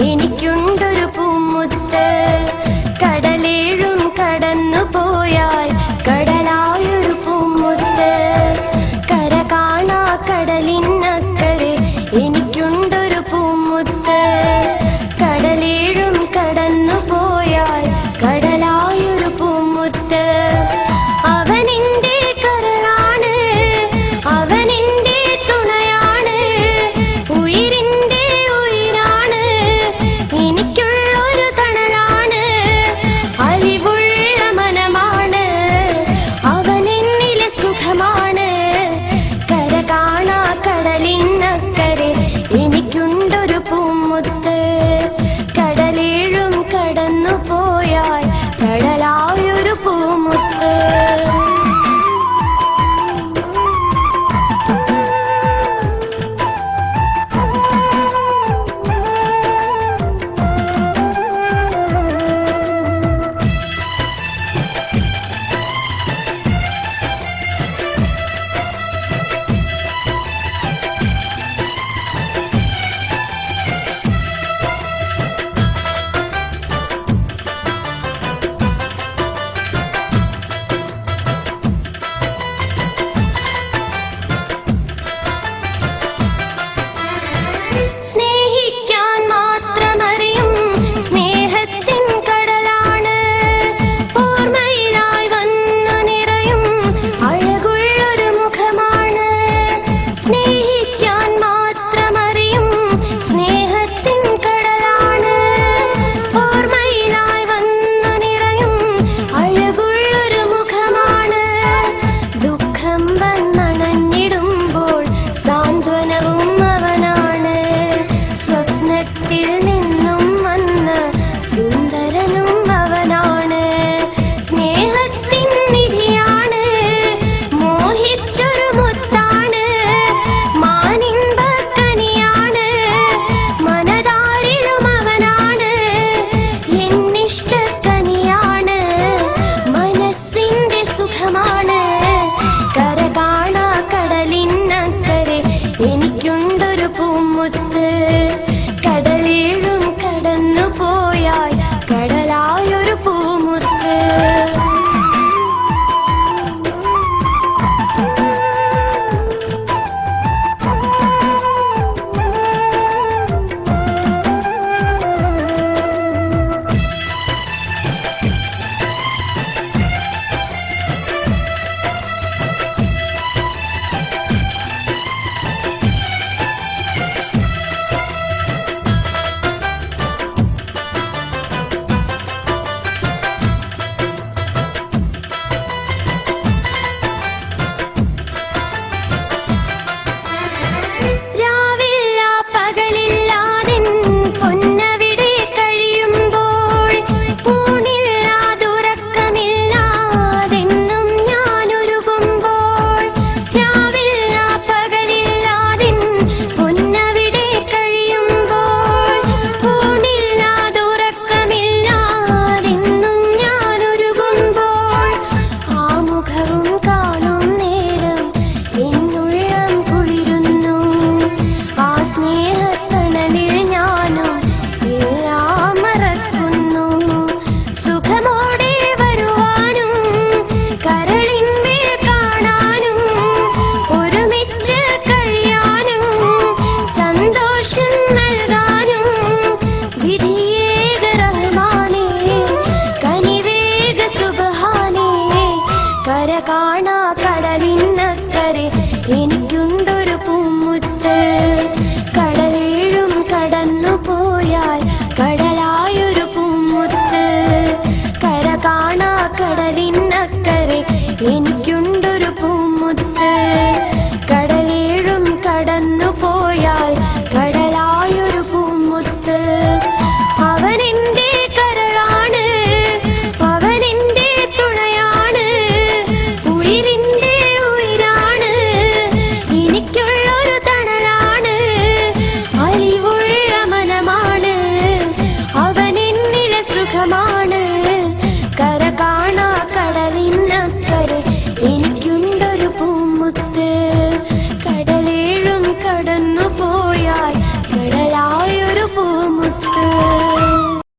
എനിക്കുണ്ടൊരു പൂമുത്ത്. കടലേഴും കടന്നു പോയാൽ കടലായൊരു പൂമുത്ത്. കര കാണാ കടലിനക്കരെ എനിക്കുണ്ടൊരു പൂമുത്ത്. കടലേഴും കടന്നു പോയാൽ കടലായൊരു പൂമുത്ത്. അവനെന്റെ കരളാണ്, അവനെന്റെ തുണയാണ്, ഉയിരിന്റെ ഉയിരാണ്, എനിക്കുള്ളൊരു തണലാണ്, അലിവുള്ള മനമാണ്, അവനെന്നിലെ സുഖമാണ്. കര കാണാ കടലിനക്കരെ എനിക്കുണ്ടൊരു പൂമുത്ത്. കടലേഴും കടന്നു പോയാൽ കടലായൊരു പൂമുത്ത്. സ്നേഹിക്കാൻ മാത്രമറിയും സ്നേഹത്തിൻ കടലാണ്, ഓർമ്മയിലായി വന്നു നിറയും അഴകുള്ളൊരു മുഖമാണ്. സ്നേഹിക്കാൻ മാത്രമറിയും സ്നേഹത്തിൻ കടലാണ്, ഓർമ്മയിലായി വന്നു നിറയും അഴകുള്ളൊരു മുഖമാണ്. ദുഃഖം വന്നണഞ്ഞിടുമ്പോൾ സാന്ത്വനവും അവനാണ്, സ്വപ്നത്തിൽ നിന്നും വന്ന സുന്ദരനും അവനാണ്. സ്നേഹത്തിൻ നിധിയാണ്, മോഹിച്ചൊരു മുത്താണ്, മാനിൻപക്കനിയാണ്, മനതാരിലും അവനാണ്, എന്നിഷ്ടക്കനിയാണ്, മനസ്സിന്റെ സുഖമാണ്. കര കാണാ കടലിനക്കരെ എനിക്കുണ്ടൊരു പൂമുത്ത്. കടലേഴും കടന്നു പോയാൽ കടലായൊരു പൂമുത്ത്. രാവില്ല പകലില്ലാതിൻ പൊന്നവിടെ കഴിയുമ്പോൾ, ഊണില്ലാതുറക്കമില്ലാതെന്നും ഞാനൊരുകുമ്പോൾ. രാവില്ല പകലില്ലാതിൻ പൊന്നവിടെ കഴിയുമ്പോൾ, ഊണില്ലാതുറക്കമില്ലാതെന്നും ഞാനൊരുകുമ്പോൾ. ആ മുഖവും കാണും നേരം എന്നുള്ളം കുളിരുന്നു, ആ സ്നേഹത്തണലിൽ ഞാനും എല്ലാം മറക്കുന്നു. സുഖമോടെ വരുവാനും കരളിന്മേൽ കാണാനും ഒരുമിച്ച് കഴിയാനും സന്തോഷം